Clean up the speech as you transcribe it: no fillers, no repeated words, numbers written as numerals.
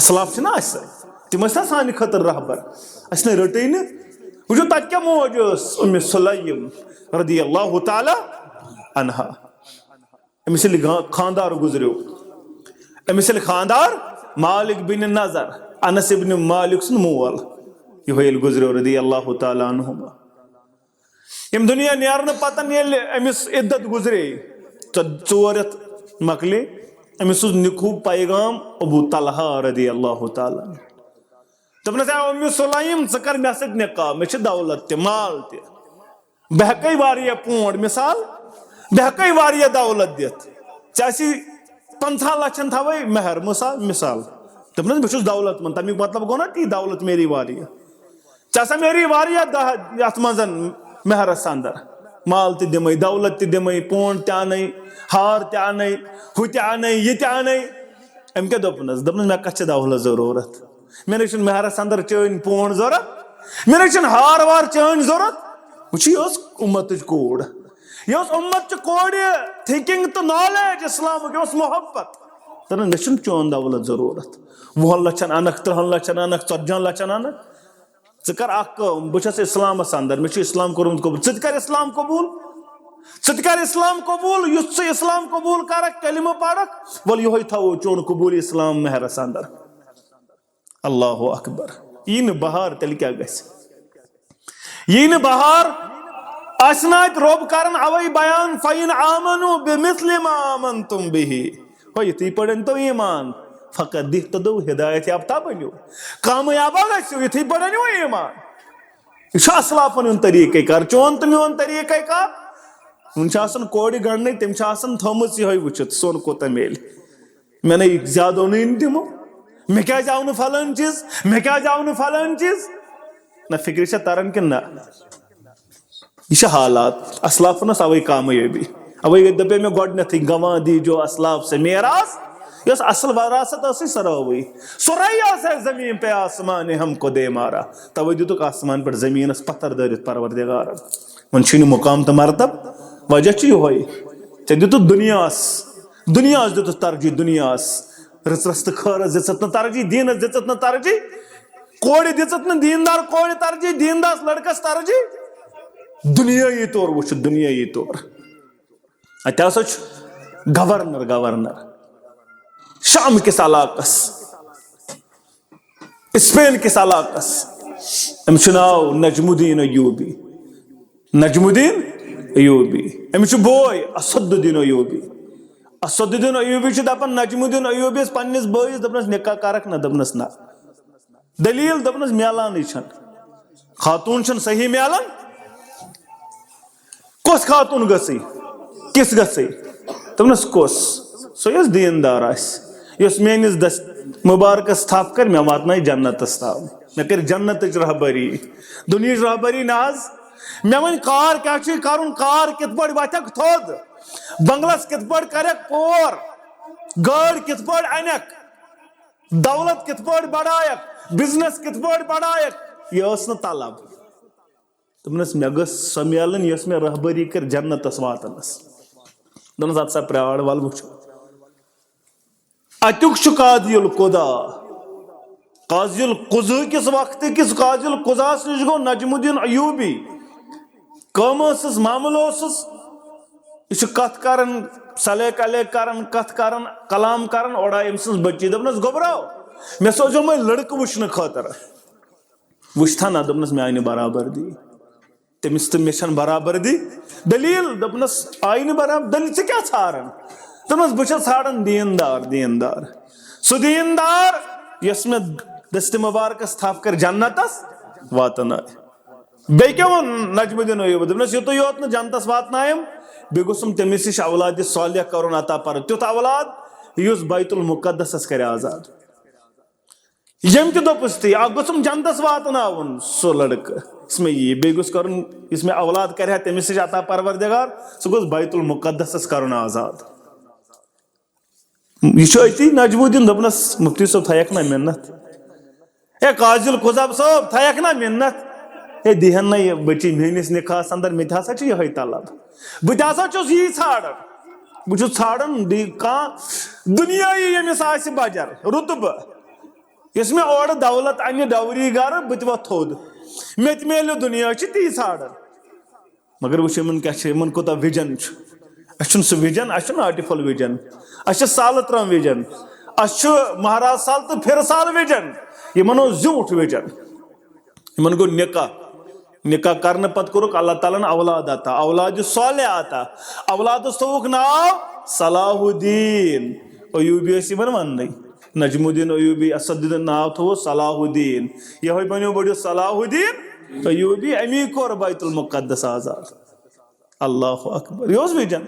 اسلاف چھنا اس تم ٲسۍ نا سانہِ خٲطرٕ رہبر اَسہِ نہٕ رٔٹٕے نہٕ وٕچھو تَتہِ کیٛاہ موج ٲس اُمہِ سُلیم رضی اللہ تعالیٰ عنہا أمِس ییٚلہِ خاندار گُزریو أمِس ییٚلہِ خاندار مالک بن نظر انس ابن مالک سُنٛد مول یِہوے ییٚلہِ گُزریو رضی اللہ تعالیٰ عنہما ییٚمہِ دُنیا نیرنہٕ پتہٕ ییٚلہِ أمِس عدت گُزرے 4 رٮ۪تھ مۄکلے أمِس سوٗز نِکوٗ پیغام ابوٗ طلحہ رضی اللہ تعالیٰ دوٚپنس اے اُمہِ سُلیم ژٕ کر مےٚ سۭتۍ نکاح مےٚ چھِ دولت تہِ مال تہِ بہٕ ہٮ۪کَے واریاہ پونٛڈ مِثال بہٕ ہٮ۪کَے واریاہ دولت دِتھ ژےٚ آسی 50 لچھن تھاوَے مہر مِثال دوٚپنس بہٕ چھُس دولت منٛد تَمیُک مطلب گوٚو نا تی دولت میری واریاہ ژےٚ ہسا میری واریاہ یتھ منٛز مہرس اندر مال تہِ دِمَے دولت تہِ دِمَے پونٛڈ تہِ اَنَے ہار تہِ اَنَے ہُہ تہِ اَنَے یہِ تہِ اَنَے أمۍ کیٛاہ دوٚپنس مےٚ کتھ چھِ دولت ضروٗرت مےٚ نَے چھُنہٕ مہرس اندر چٲنۍ پونٛڈ ضوٚرتھ مےٚ نَے چھُنہٕ ہار وار چٲنۍ ضوٚرتھ وٕچھ یہِ ٲس اُمتٕچ کوٗر یہِ ٲس اُمتچہِ کورِ تھِنکِنگ تہٕ نالیج اسلامُک یہِ اوس محبت دپان مےٚ چھُنہٕ چون دولت ضروٗرت 20 لچھن اَنکھ 30 لچھن اَنکھ 40 لچھن اَنکھ ژٕ کر اکھ کٲم بہٕ چھَس اسلامس اندر مےٚ چھُ اسلام کوٚرمُت قبوٗل ژٕ تہِ کر اسلام قبوٗل ژٕ تہِ کر اسلام قبوٗل یُس ژٕ اسلام قبوٗل کرکھ کلمہٕ پرکھ وَلہٕ یِہوے تھاوو چون قبوٗل اسلام مہرس اندر اللہ اکبر یی نہٕ بہار تیٚلہِ کیٛاہ گژھِ یی نہٕ بہار آسہِ نہٕ اَتہِ رۄب کران اَوَے بیان فَإِنْ آمَنُوا بِمِثْلِ مَا آمَنْتُمْ بِهِ ہو یِتھُے پٲٹھۍ أنۍتو ایٖمان فقط دِتو ہدایت یافتہ بٔنِو کامیابہ گژھِو یِتھُے پٲٹھۍ أنِو ایٖمان یہِ چھُ اسلافن ہُنٛد طریٖقے کار چون تہٕ میون طریٖقے کار وۄنۍ چھِ آسان کورِ گنڈنٕے تٔمۍ چھِ آسان تھٲومٕژ یِہوے وٕچھِتھ سۄن کوٗتاہ میلہِ مےٚ نَے زیادٕ اوٚنُے نہٕ تِمو مےٚ کیٛازِ آو نہٕ فلٲنۍ چیٖز مےٚ کیٛازِ آو نہٕ فلٲنۍ چیٖز نہ فِکرِ چھےٚ تران کِنہٕ نہ یہِ چھِ حالات اسلافن ٲس اَوَے کامیٲبی اَوَے دَپے مےٚ گۄڈنٮ۪تھٕے گواں دیٖجو اسلاف سے میراث یۄس اصل وراثت ٲسٕے سۄ رٲوٕے سوریا سے زمیٖن پے آسمان نے ہم کو دے مارا تَوَے دِتُکھ آسمان پٮ۪ٹھ زمیٖنس پتھر دٲرِتھ پروردِگارن وۄنۍ چھُے نہٕ مُقام تہٕ مرتب وجہ چھُ یِہوے ژےٚ دِتُتھ دُنیاہس دِتُتھ ترجیح دُنیاہس رٕژرس تہٕ خٲرس دِژٕتھ نہٕ ترجیح دیٖنس دِژٕتھ نہٕ ترجیح کورِ دِژٕتھ نہٕ دیٖندار کورِ ترجیح دیٖندار لڑکس ترجیح دُنیٲیی طور وٕچھِتھ دُنیٲیی طور اتہِ ہسا چھُ گورنر شام کِس علاقس اسپین کِس علاقس أمِس چھُ ناو نجم الدین ایوبی أمِس چھُ بوے اسد الدین ایوبی چھُ دپان نجم الدین ایوبیَس پننِس بٲیِس دپنس نکاح کرکھ نہ دپنس نہ دلیٖل دپنس میلانٕے چھنہٕ خاتوٗن چھنہٕ صحیح میلان کۄس خاتوٗن گٔژھٕے کِژھ گٔژھٕے دپنس کۄس سۄ یۄس دیٖندار آسہِ یۄس میٲنِس دست مُبارکس تھپھ کرِ مےٚ واتنایہِ جنتس تام مےٚ کرِ جنتٕچ رہبری دُنہِچ رہبری نہ حظ مےٚ وَنہِ کار کیٛاہ چھُے کرُن کار کِتھ پٲٹھۍ وتھکھ تھوٚد بنگلس کِتھ پٲٹھۍ کرکھ پور گٲڑۍ کِتھ پٲٹھۍ انکھ دولت کِتھ پٲٹھۍ بڑایکھ بزنس کِتھ پٲٹھۍ بڑایکھ یہِ ٲس نہٕ طلب دوٚپنس مےٚ گٔژھ سۄ میلٕنۍ یۄس مےٚ رہبری کرِ جنتس واتنس دوٚپنس ادٕ سا پرٛار ولہٕ وٕچھو اتیُک چھُ قاضی القُضا قاضی القُضا کِس وقتہٕ کِس قاضی القُضاہس نِش گوٚو نجم الدین ایوبی کٲم ٲسٕس معاملہٕ اوسُس یہِ چھُ کتھ کران سلے کلے کران کتھ کران کلام کران اورٕ آیہِ أمۍ سٕنٛز بٔچی دوٚپنس گوٚبراو مےٚ سوزیو وۄنۍ لڑکہٕ وٕچھنہٕ خٲطرٕ وٕچھتھا نہ دوٚپنس مےٚ آیہِ نہٕ برابردی تٔمِس تہٕ مےٚ چھنہٕ برابردی دلیٖل دوٚپنس آیہِ نہٕ برابردی ژٕ کیٛاہ ژھانڈان دوٚپنس بہٕ چھس ژھانڈان دیٖندار سُہ دیٖندار یۄس مےٚ دستہِ مُبارکس تھپھ کرِ جنتس واتنایہِ بیٚیہِ کیٛاہ ووٚن نجم الدین ایوبی دوٚپنس یِتُے یوت نہٕ جنتس واتنایم بیٚیہِ گوٚژھُم تٔمِس نِش اولادِ صالح کرُن عطا پرُن تیُتھ اولاد یُس بیت المقدسس کرِ آزاد ییٚمۍ تہِ دوٚپُس تی اکھ گوٚژھُم جنتس واتناوُن سُہ لڑکہٕ یُس مےٚ یی بیٚیہِ گوٚژھ کرُن یُس مےٚ اولاد کرِ ہا تٔمِس نِش عطا پروردِگار سُہ گوٚژھ بیت المقدسس کرُن آزاد یہِ چھُ أتی نجم الدین دوٚپنس مفتی صٲب تھایکھ نا مِنت ہے قاضی القُضا صٲب تھایکھ نا مِنت ہے دِہن نہ یہِ بٔچی میٲنِس نِکاحس اندر مےٚ تہِ ہسا چھُ یِہوے طلب بہٕ تہِ ہسا چھُس یی ژھانڈان بہٕ چھُس ژھانڈان کانٛہہ دُنیٲیی ییٚمِس آسہِ بجر رُتبہٕ یس میں اور دولت انہ ڈوری گر بت و تھود مت میلو دنیا تی ژھانڈان مگر وچھ ان کوتا وجن اچھن سہ وجن اچھن آرٹیفل وجن اچھ سال ترام وجن اچھ مہراز سال تو پھر سال وجن یہ زیوٹ وجن یہ گو نکاح کرنے پت کورک اللہ تعالیٰ اولاد عطا اولاد صالح عطا اولاد تھوک ناو صلاح الدین ایوبی ون نجم الدین ایوبی اسد الدین ناو تھو صلاح الدین یہ بنو بڑو صلاح الدین ایوبی امی کور بیت المقدس آزاد اللہ اکبر یہ وجن